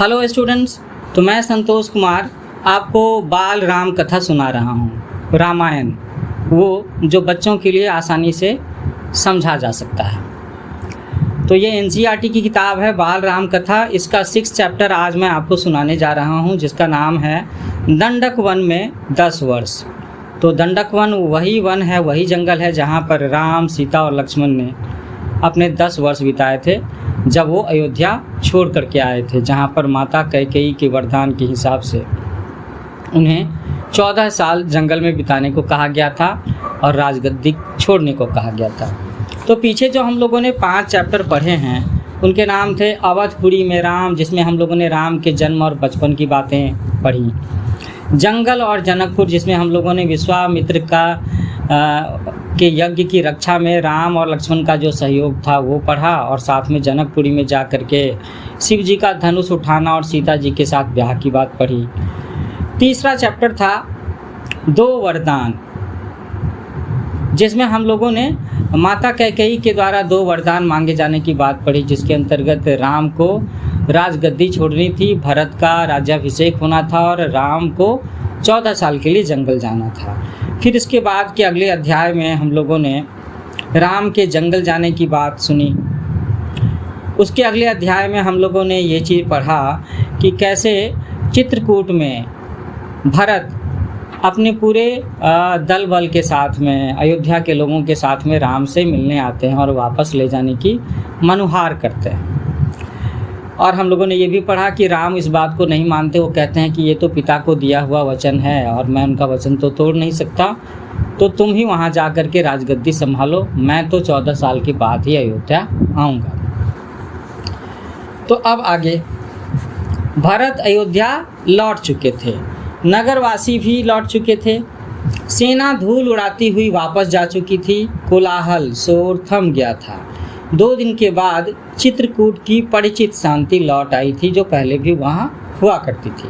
Hello students, तो मैं संतोष कुमार आपको बाल राम कथा सुना रहा हूँ। रामायण वो जो बच्चों के लिए आसानी से समझा जा सकता है। तो ये एनसीईआरटी की किताब है बाल राम कथा। इसका 6 चैप्टर आज मैं आपको सुनाने जा रहा हूँ, जिसका नाम है दंडक वन में 10 वर्ष। तो दंडक वन वही वन है, वही जंगल है जहाँ पर राम, सीता और लक्ष्मण ने अपने 10 वर्ष बिताए थे जब वो अयोध्या छोड़ करके आए थे, जहाँ पर माता कैकेयी के वरदान के हिसाब से उन्हें 14 साल जंगल में बिताने को कहा गया था और राजगद्दी छोड़ने को कहा गया था। तो पीछे जो हम लोगों ने 5 चैप्टर पढ़े हैं उनके नाम थे अवधपुरी में राम, जिसमें हम लोगों ने राम के जन्म और बचपन की बातें पढ़ी। जंगल और जनकपुर, जिसमें हम लोगों ने विश्वामित्र के यज्ञ की रक्षा में राम और लक्ष्मण का जो सहयोग था वो पढ़ा, और साथ में जनकपुरी में जा कर के शिव जी का धनुष उठाना और सीता जी के साथ ब्याह की बात पढ़ी। तीसरा चैप्टर था 2 वरदान, जिसमें हम लोगों ने माता कैकेयी के द्वारा 2 वरदान मांगे जाने की बात पढ़ी, जिसके अंतर्गत राम को राजगद्दी छोड़नी थी, भरत का राज्याभिषेक होना था और राम को 14 साल के लिए जंगल जाना था। फिर इसके बाद के अगले अध्याय में हम लोगों ने राम के जंगल जाने की बात सुनी। उसके अगले अध्याय में हम लोगों ने ये चीज़ पढ़ा कि कैसे चित्रकूट में भरत अपने पूरे दल बल के साथ में अयोध्या के लोगों के साथ में राम से मिलने आते हैं और वापस ले जाने की मनुहार करते हैं। और हम लोगों ने ये भी पढ़ा कि राम इस बात को नहीं मानते, वो कहते हैं कि ये तो पिता को दिया हुआ वचन है और मैं उनका वचन तो तोड़ नहीं सकता, तो तुम ही वहाँ जा कर के राजगद्दी संभालो, मैं तो 14 साल के बाद ही अयोध्या आऊँगा। तो अब आगे भरत अयोध्या लौट चुके थे, नगरवासी भी लौट चुके थे, सेना धूल उड़ाती हुई वापस जा चुकी थी, कोलाहल शोर थम गया था। 2 दिन के बाद चित्रकूट की परिचित शांति लौट आई थी, जो पहले भी वहाँ हुआ करती थी।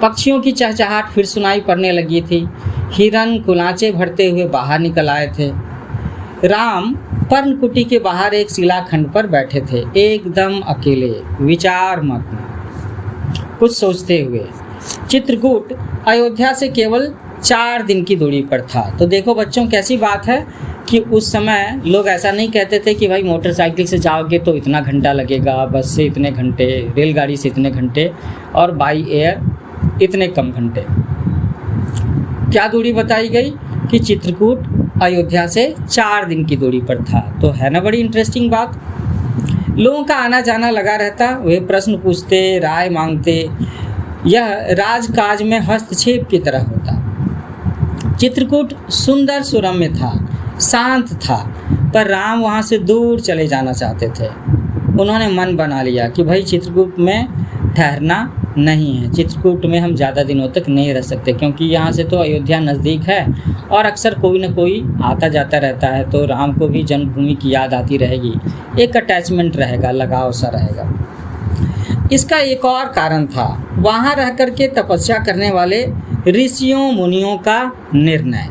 पक्षियों की चहचहाट फिर सुनाई पड़ने लगी थी, हिरन कुलांचे भरते हुए बाहर निकल आए थे। राम पर्णकुटी के बाहर एक शिलाखंड पर बैठे थे, एकदम अकेले, विचार मग्न, कुछ सोचते हुए। चित्रकूट अयोध्या से केवल 4 दिन की दूरी पर था। तो देखो बच्चों, कैसी बात है कि उस समय लोग ऐसा नहीं कहते थे कि भाई मोटरसाइकिल से जाओगे तो इतना घंटा लगेगा, बस से इतने घंटे, रेलगाड़ी से इतने घंटे और बाई एयर इतने कम घंटे। क्या दूरी बताई गई कि चित्रकूट अयोध्या से 4 दिन की दूरी पर था। तो है ना बड़ी इंटरेस्टिंग बात। लोगों का आना जाना लगा रहता, वे प्रश्न पूछते, राय मांगते, यह राजकाज में हस्तक्षेप की तरह होता। चित्रकूट सुंदर सुरम्य था, शांत था, पर राम वहाँ से दूर चले जाना चाहते थे। उन्होंने मन बना लिया कि भाई चित्रकूट में ठहरना नहीं है, चित्रकूट में हम ज़्यादा दिनों तक नहीं रह सकते, क्योंकि यहाँ से तो अयोध्या नज़दीक है और अक्सर कोई ना कोई आता जाता रहता है, तो राम को भी जन्मभूमि की याद आती रहेगी, एक अटैचमेंट रहेगा, लगाव सा रहेगा। इसका एक और कारण था, वहाँ रह कर के तपस्या करने वाले ऋषियों मुनियों का निर्णय।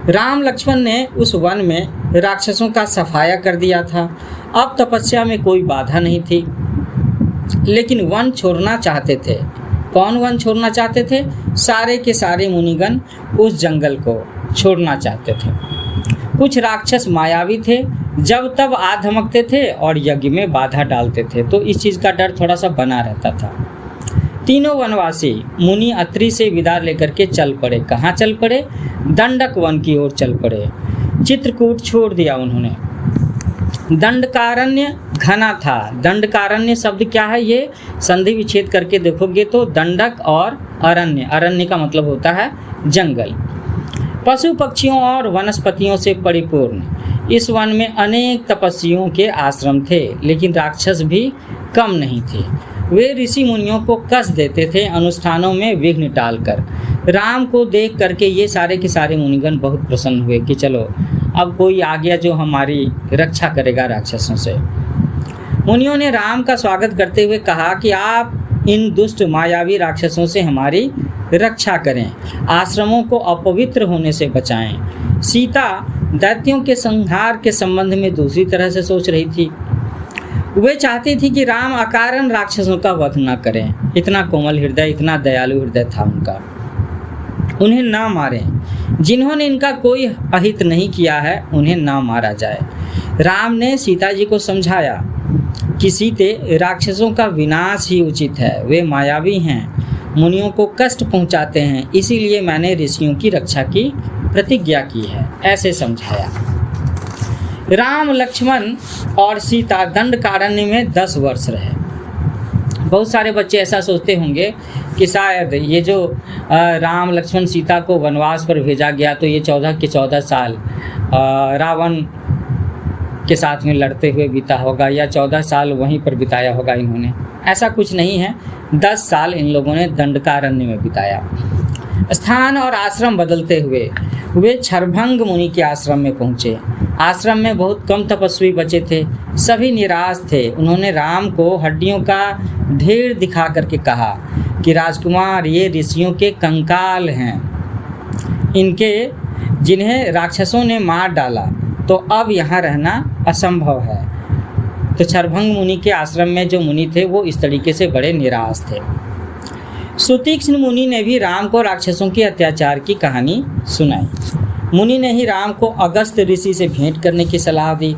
राम लक्ष्मण ने उस वन में राक्षसों का सफाया कर दिया था, अब तपस्या में कोई बाधा नहीं थी, लेकिन वन छोड़ना चाहते थे। कौन वन छोड़ना चाहते थे? सारे के सारे मुनिगण उस जंगल को छोड़ना चाहते थे। कुछ राक्षस मायावी थे, जब तब आ धमकते थे और यज्ञ में बाधा डालते थे, तो इस चीज़ का डर थोड़ा सा बना रहता था। तीनों वनवासी मुनि अत्रि से विदा लेकर के चल पड़े। कहाँ चल पड़े? दंडक वन की ओर चल पड़े। चित्रकूट छोड़ दिया उन्होंने। दंडकारण्य घना था। दंडकारण्य शब्द क्या है? ये संधि विच्छेद करके देखोगे तो दंडक और अरण्य, अरण्य का मतलब होता है जंगल। पशु पक्षियों और वनस्पतियों से परिपूर्ण इस वन में अनेक तपस्वियों के आश्रम थे, लेकिन राक्षस भी कम नहीं थे। वे ऋषि मुनियों को कष्ट देते थे, अनुष्ठानों में विघ्न टालकर। राम को देख करके ये सारे के सारे मुनिगण बहुत प्रसन्न हुए कि चलो अब कोई आ गया जो हमारी रक्षा करेगा राक्षसों से। मुनियों ने राम का स्वागत करते हुए कहा कि आप इन दुष्ट मायावी राक्षसों से हमारी रक्षा करें, आश्रमों को अपवित्र होने से बचाएं। सीता दैत्यों के संहार के संबंध में दूसरी तरह से सोच रही थी। वे चाहती थी कि राम अकारण राक्षसों का वध न करें। इतना कोमल हृदय, इतना दयालु हृदय था उनका। उन्हें ना मारें, जिन्होंने इनका कोई अहित नहीं किया है उन्हें ना मारा जाए। राम ने सीता जी को समझाया कि सीते, राक्षसों का विनाश ही उचित है, वे मायावी हैं, मुनियों को कष्ट पहुंचाते हैं, इसीलिए मैंने ऋषियों की रक्षा की प्रतिज्ञा की है, ऐसे समझाया। राम, लक्ष्मण और सीता दंडकारण्य में 10 वर्ष रहे। बहुत सारे बच्चे ऐसा सोचते होंगे कि शायद ये जो राम, लक्ष्मण, सीता को वनवास पर भेजा गया तो ये 14 के 14 साल रावण के साथ में लड़ते हुए बीता होगा, या 14 साल वहीं पर बिताया होगा इन्होंने। ऐसा कुछ नहीं है, 10 साल इन लोगों ने दंडकारण्य में बिताया। स्थान और आश्रम बदलते हुए वे क्षरभंग मुनि के आश्रम में पहुँचे। आश्रम में बहुत कम तपस्वी बचे थे, सभी निराश थे। उन्होंने राम को हड्डियों का ढेर दिखा करके कहा कि राजकुमार, ये ऋषियों के कंकाल हैं, इनके जिन्हें राक्षसों ने मार डाला, तो अब यहाँ रहना असंभव है। तो क्षरभंग मुनि के आश्रम में जो मुनि थे वो इस तरीके से बड़े निराश थे। सुतीक्ष्ण मुनि ने भी राम को राक्षसों के अत्याचार की कहानी सुनाई। मुनि ने ही राम को अगस्त्य ऋषि से भेंट करने की सलाह दी।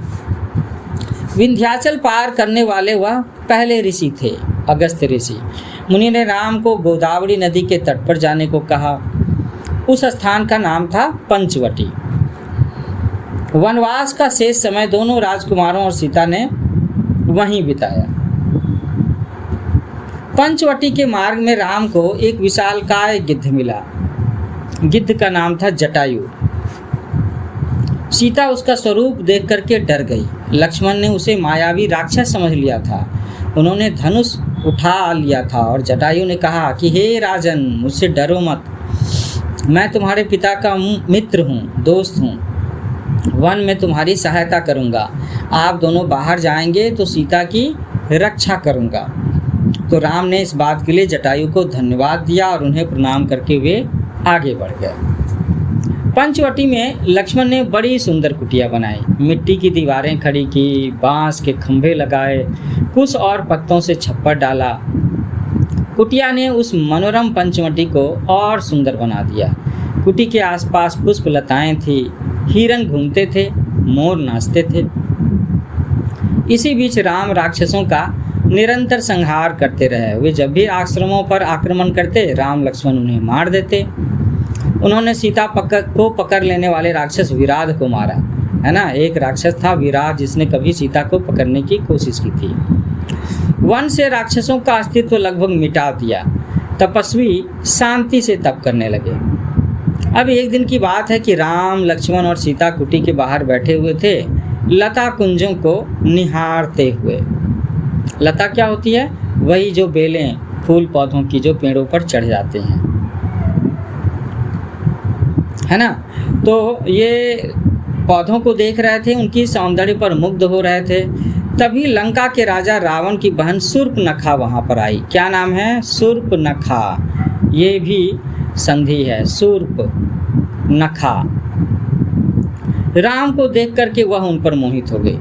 विंध्याचल पार करने वाले वह पहले ऋषि थे, अगस्त्य ऋषि। मुनि ने राम को गोदावरी नदी के तट पर जाने को कहा। उस स्थान का नाम था पंचवटी। वनवास का शेष समय दोनों राजकुमारों और सीता ने वहीं बिताया। पंचवटी के मार्ग में राम को एक विशालकाय गिद्ध मिला। गिद्ध का नाम था जटायु। सीता उसका स्वरूप देख करके डर गई। लक्ष्मण ने उसे मायावी राक्षस समझ लिया था। उन्होंने धनुष उठा लिया था और जटायु ने कहा कि हे राजन, मुझसे डरो मत, मैं तुम्हारे पिता का मित्र हूँ, दोस्त हूँ, वन में तुम्हारी सहायता करूँगा। आप दोनों बाहर जाएंगे तो सीता की रक्षा करूँगा। तो राम ने इस बात के लिए जटायु को धन्यवाद दिया और उन्हें प्रणाम करके वे आगे बढ़ गए। पंचवटी में लक्ष्मण ने बड़ी सुंदर कुटिया बनाई, मिट्टी की दीवारें खड़ी की, बांस के खंभे लगाए, कुश और पत्तों से छप्पर डाला। कुटिया ने उस मनोरम पंचवटी को और सुंदर बना दिया। कुटी के आसपास पुष्प लताएं थी, हिरन घूमते थे, मोर नाचते थे। इसी बीच राम राक्षसों का निरंतर संहार करते रहे। वे जब भी आश्रमों पर आक्रमण करते, राम लक्ष्मण उन्हें मार देते। उन्होंने सीता को पकड़ लेने वाले राक्षस विराध को मारा, है ना। एक राक्षस था विराध, जिसने कभी सीता को पकड़ने की कोशिश की थी। वन से राक्षसों का अस्तित्व लगभग मिटा दिया। तपस्वी शांति से तप करने लगे। अब एक दिन की बात है कि राम, लक्ष्मण और सीता कुटी के बाहर बैठे हुए थे, लता कुंजों को निहारते हुए। लता क्या होती है? वही जो बेलें फूल पौधों की जो पेड़ों पर चढ़ जाते हैं, है ना। तो ये पौधों को देख रहे थे, उनकी सौंदर्य पर मुग्ध हो रहे थे। तभी लंका के राजा रावण की बहन शूर्पनखा वहाँ पर आई। क्या नाम है? शूर्पनखा। ये भी संधि है, शूर्पनखा। राम को देख करके वह उन पर मोहित हो गई।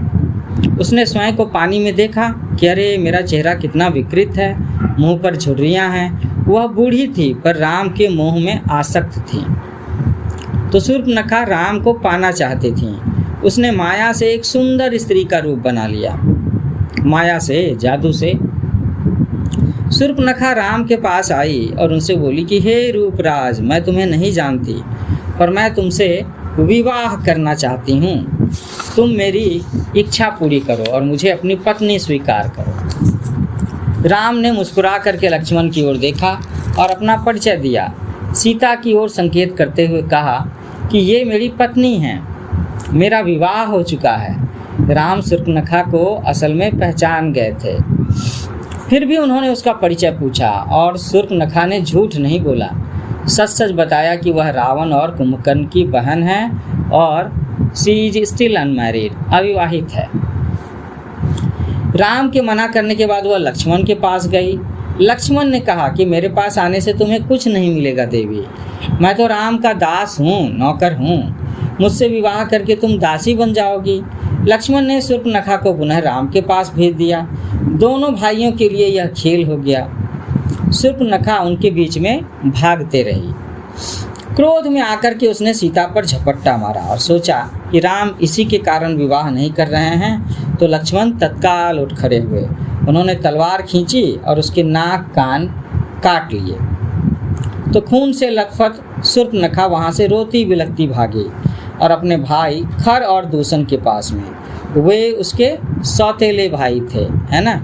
उसने स्वयं को पानी में देखा कि अरे, मेरा चेहरा कितना विकृत है, मुंह पर झुर्रियाँ हैं। वह बूढ़ी थी पर राम के मोह में आसक्त थी। तो शूर्पनखा राम को पाना चाहती थी। उसने माया से एक सुंदर स्त्री का रूप बना लिया, माया से, जादू से। शूर्पनखा राम के पास आई और उनसे बोली कि हे रूपराज, मैं तुम्हें नहीं जानती, पर मैं तुमसे विवाह करना चाहती हूँ। तुम मेरी इच्छा पूरी करो और मुझे अपनी पत्नी स्वीकार करो। राम ने मुस्कुरा करके लक्ष्मण की ओर देखा और अपना परिचय दिया। सीता की ओर संकेत करते हुए कहा कि ये मेरी पत्नी हैं, मेरा विवाह हो चुका है। राम शूर्पनखा को असल में पहचान गए थे, फिर भी उन्होंने उसका परिचय पूछा और शूर्पनखा ने झूठ नहीं बोला, सच सच बताया कि वह रावण और कुंभकर्ण की बहन है और शी इज स्टिल अनमैरिड, अविवाहित है। राम के मना करने के बाद वह लक्ष्मण के पास गई। लक्ष्मण ने कहा कि मेरे पास आने से तुम्हें कुछ नहीं मिलेगा देवी, मैं तो राम का दास हूँ, नौकर हूँ। मुझसे विवाह करके तुम दासी बन जाओगी। लक्ष्मण ने शूर्पणखा को पुनः राम के पास भेज दिया। दोनों भाइयों के लिए यह खेल हो गया। शूर्पणखा उनके बीच में भागते रही। क्रोध में आकर के उसने सीता पर झपट्टा मारा और सोचा कि राम इसी के कारण विवाह नहीं कर रहे हैं, तो लक्ष्मण तत्काल उठ खड़े हुए। उन्होंने तलवार खींची और उसके नाक कान काट लिए। तो खून से लथपथ शूर्पणखा वहाँ से रोती बिलखती भागी और अपने भाई खर और दूषण के पास में। वे उसके सौतेले भाई थे, है ना।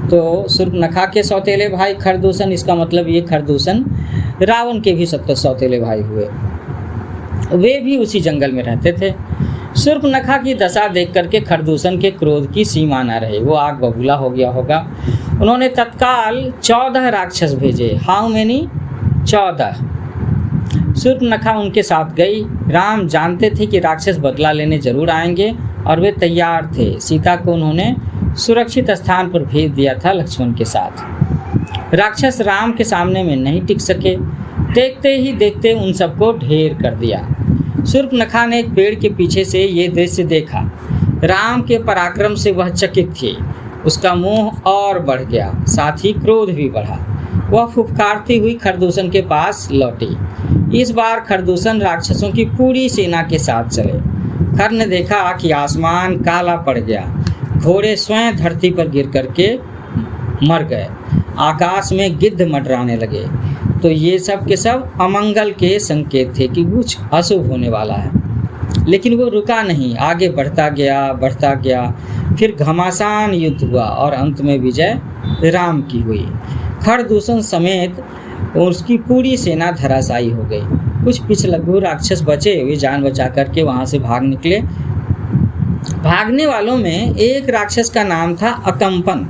तो शूर्पणखा के सौतेले भाई खरदूषण, इसका मतलब ये खरदूषण रावण के भी सौतेले भाई हुए। वे भी उसी जंगल में रहते थे। शूर्पणखा की दशा देख करके खरदूषण के क्रोध की सीमा न रही। वो आग बबूला हो गया होगा। उन्होंने तत्काल 14 राक्षस भेजे। How many? 14। शूर्पणखा उनके साथ गई। राम जानते थे कि राक्षस बदला लेने जरूर आएंगे और वे तैयार थे। सीता को उन्होंने सुरक्षित स्थान पर भेज दिया था लक्ष्मण के साथ। राक्षस राम के सामने में नहीं टिक सके। देखते ही देखते उन सबको ढेर कर दिया। शूर्पणखा ने एक पेड़ के पीछे से ये दृश्य देखा। राम के पराक्रम से वह चकित थी। उसका मोह और बढ़ गया, साथ ही क्रोध भी बढ़ा। वह फुफकारती हुई खरदूषण के पास लौटी। इस बार खरदूषण राक्षसों की पूरी सेना के साथ चले। खर ने देखा कि आसमान काला पड़ गया। घोड़े स्वयं धरती पर गिर करके मर गए। आकाश में गिद्ध मंडराने लगे। तो ये सब के सब अमंगल के संकेत थे कि कुछ अशुभ होने वाला है। लेकिन वो रुका नहीं, आगे बढ़ता गया। फिर घमासान युद्ध हुआ और अंत में विजय राम की हुई। खरदूषण समेत उसकी पूरी सेना धराशायी हो गई। कुछ पिछलग्गू राक्षस बचे, वे जान बचा करके वहां से भाग निकले। भागने वालों में एक राक्षस का नाम था अकंपन।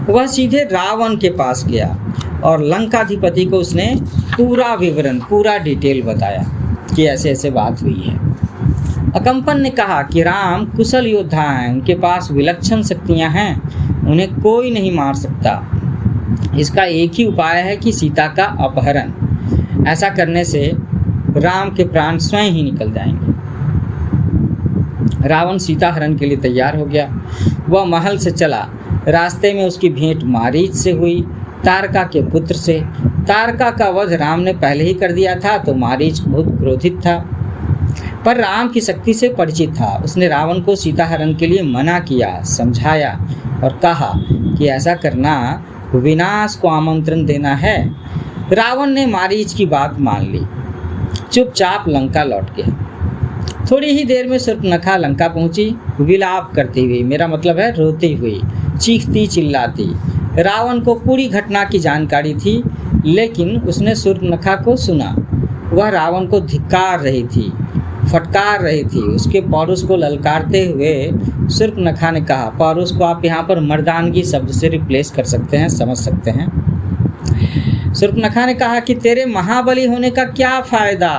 वह सीधे रावण के पास गया और लंकाधिपति को उसने पूरा विवरण, पूरा डिटेल बताया कि ऐसे ऐसे बात हुई है। अकंपन ने कहा कि राम कुशल योद्धा हैं, उनके पास विलक्षण शक्तियां हैं, उन्हें कोई नहीं मार सकता। इसका एक ही उपाय है कि सीता का अपहरण। ऐसा करने से राम के प्राण स्वयं ही निकल जाएंगे। रावण सीता हरण के लिए तैयार हो गया। वह महल से चला। रास्ते में उसकी भेंट मारीच से हुई, तारका के पुत्र से। तारका का वध राम ने पहले ही कर दिया था, तो मारीच बहुत क्रोधित था, पर राम की शक्ति से परिचित था। उसने रावण को सीता हरण के लिए मना किया, समझाया और कहा कि ऐसा करना विनाश को आमंत्रण देना है। रावण ने मारीच की बात मान ली, चुपचाप लंका लौट गया। थोड़ी ही देर में शूर्पणखा लंका पहुंची, विलाप करती हुई, मेरा मतलब है रोती हुई, चीखती चिल्लाती। रावण को पूरी घटना की जानकारी थी, लेकिन उसने शूर्पणखा को सुना। वह रावण को धिक्कार रही थी, फटकार रही थी। उसके पौरुष को ललकारते हुए शूर्पणखा ने कहा, पौरुष को आप यहाँ पर मर्दानगी शब्द से रिप्लेस कर सकते हैं, समझ सकते हैं। शूर्पणखा ने कहा कि तेरे महाबली होने का क्या फायदा,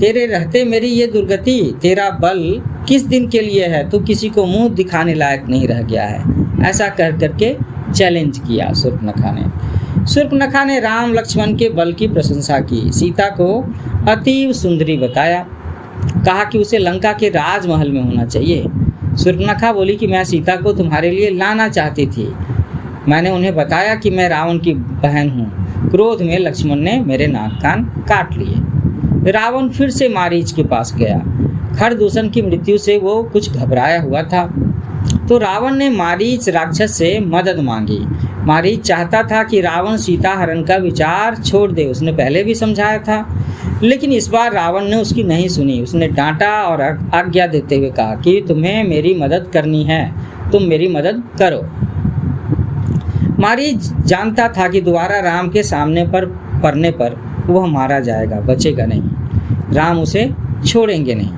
तेरे रहते मेरी ये दुर्गति, तेरा बल किस दिन के लिए है, तू किसी को मुंह दिखाने लायक नहीं रह गया है। ऐसा कर करके चैलेंज किया शूर्पणखा ने। शूर्पणखा ने राम लक्ष्मण के बल की प्रशंसा की, सीता को अतीव सुंदरी बताया, कहा कि उसे लंका के राजमहल में होना चाहिए। शूर्पणखा बोली कि मैं सीता को तुम्हारे लिए लाना चाहती थी, मैंने उन्हें बताया कि मैं रावण की बहन हूँ। क्रोध में लक्ष्मण ने मेरे नाक कान काट लिए। रावण फिर से मारीच के पास गया। खरदूषण की मृत्यु से वो कुछ घबराया हुआ था, तो रावण ने मारीच राक्षस से मदद मांगी। मारीच चाहता था कि रावण सीता हरण का विचार छोड़ दे, उसने पहले भी समझाया था, लेकिन इस बार रावण ने उसकी नहीं सुनी। उसने डांटा और आज्ञा देते हुए कहा कि तुम्हें मेरी मदद करनी है, तुम मेरी मदद करो। मारीच जानता था कि दोबारा राम के सामने पर पड़ने पर वह मारा जाएगा, बचेगा नहीं, राम उसे छोड़ेंगे नहीं।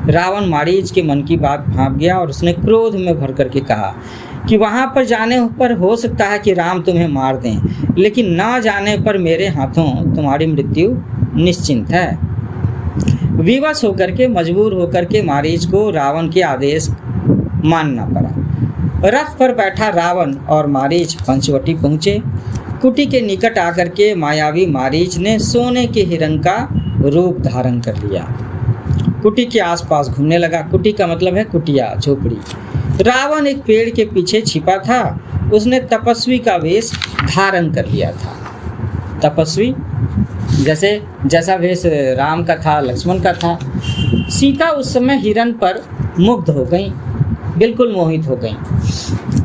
रावण मारीच के मन की बात भांप गया और उसने क्रोध में भर करके कहा कि वहां पर जाने पर हो सकता है कि राम तुम्हें मार दें, लेकिन ना जाने पर मेरे हाथों तुम्हारी मृत्यु निश्चिंत है। विवश होकर के, मजबूर होकर के मारीच को रावण के आदेश मानना पड़ा। रथ पर बैठा रावण और मारीच पंचवटी पहुंचे। कुटी के निकट आकर के मायावी मारीच ने सोने के हिरण का रूप धारण कर लिया। कुटी के आसपास घूमने लगा। कुटी का मतलब है कुटिया, झोपड़ी। रावण एक पेड़ के पीछे छिपा था। उसने तपस्वी का वेश धारण कर लिया था। तपस्वी जैसा वेश राम का था, लक्ष्मण का था। सीता उस समय हिरण पर मुग्ध हो गई, बिल्कुल मोहित हो गई।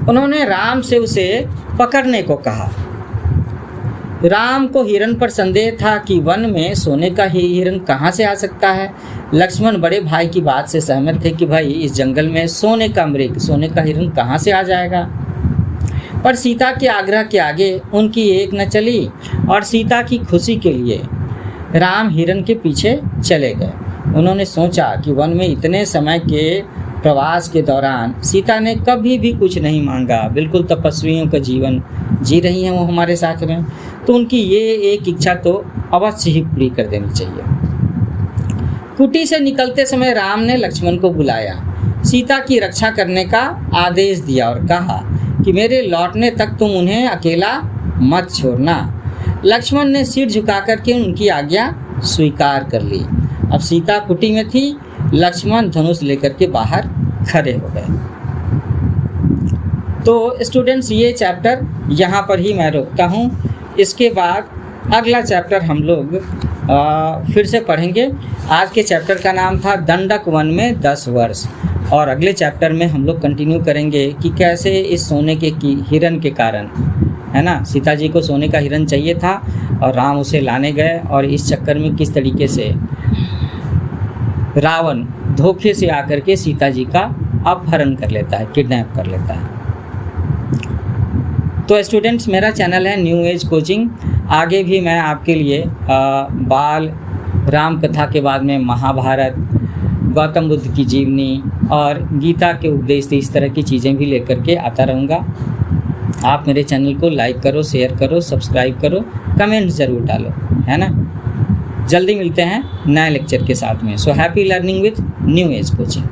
उन्होंने राम से उसे पकड़ने को कहा। राम को हिरण पर संदेह था कि वन में सोने का ही हिरण कहाँ से आ सकता है। लक्ष्मण बड़े भाई की बात से सहमत थे कि भाई इस जंगल में सोने का मृग, सोने का हिरण कहाँ से आ जाएगा। पर सीता के आग्रह के आगे उनकी एक न चली और सीता की खुशी के लिए राम हिरण के पीछे चले गए। उन्होंने सोचा कि वन में इतने समय के प्रवास के दौरान सीता ने कभी भी कुछ नहीं मांगा, बिल्कुल तपस्वियों का जीवन जी रही हैं वो हमारे साथ में, तो उनकी ये एक इच्छा तो अवश्य ही पूरी कर देनी चाहिए। कुटी से निकलते समय राम ने लक्ष्मण को बुलाया, सीता की रक्षा करने का आदेश दिया और कहा कि मेरे लौटने तक तुम उन्हें अकेला मत छोड़ना। लक्ष्मण ने सिर झुका करके उनकी आज्ञा स्वीकार कर ली। अब सीता कुटी में थी, लक्ष्मण धनुष लेकर के बाहर खड़े हो गए। तो स्टूडेंट्स, ये चैप्टर यहाँ पर ही मैं रोकता हूँ। इसके बाद अगला चैप्टर हम लोग फिर से पढ़ेंगे। आज के चैप्टर का नाम था दंडक वन में 10 वर्ष, और अगले चैप्टर में हम लोग कंटिन्यू करेंगे कि कैसे इस सोने के हिरण के कारण, है ना, सीता जी को सोने का हिरण चाहिए था और राम उसे लाने गए, और इस चक्कर में किस तरीके से रावण धोखे से आकर के सीता जी का अपहरण कर लेता है, किडनैप कर लेता है। तो स्टूडेंट्स, मेरा चैनल है न्यू एज कोचिंग। आगे भी मैं आपके लिए बाल राम कथा के बाद में महाभारत, गौतम बुद्ध की जीवनी और गीता के उपदेश, इस तरह की चीज़ें भी लेकर के आता रहूँगा। आप मेरे चैनल को लाइक करो, शेयर करो, सब्सक्राइब करो, कमेंट ज़रूर डालो, है ना। जल्दी मिलते हैं नए लेक्चर के साथ में। So happy learning with new age coaching.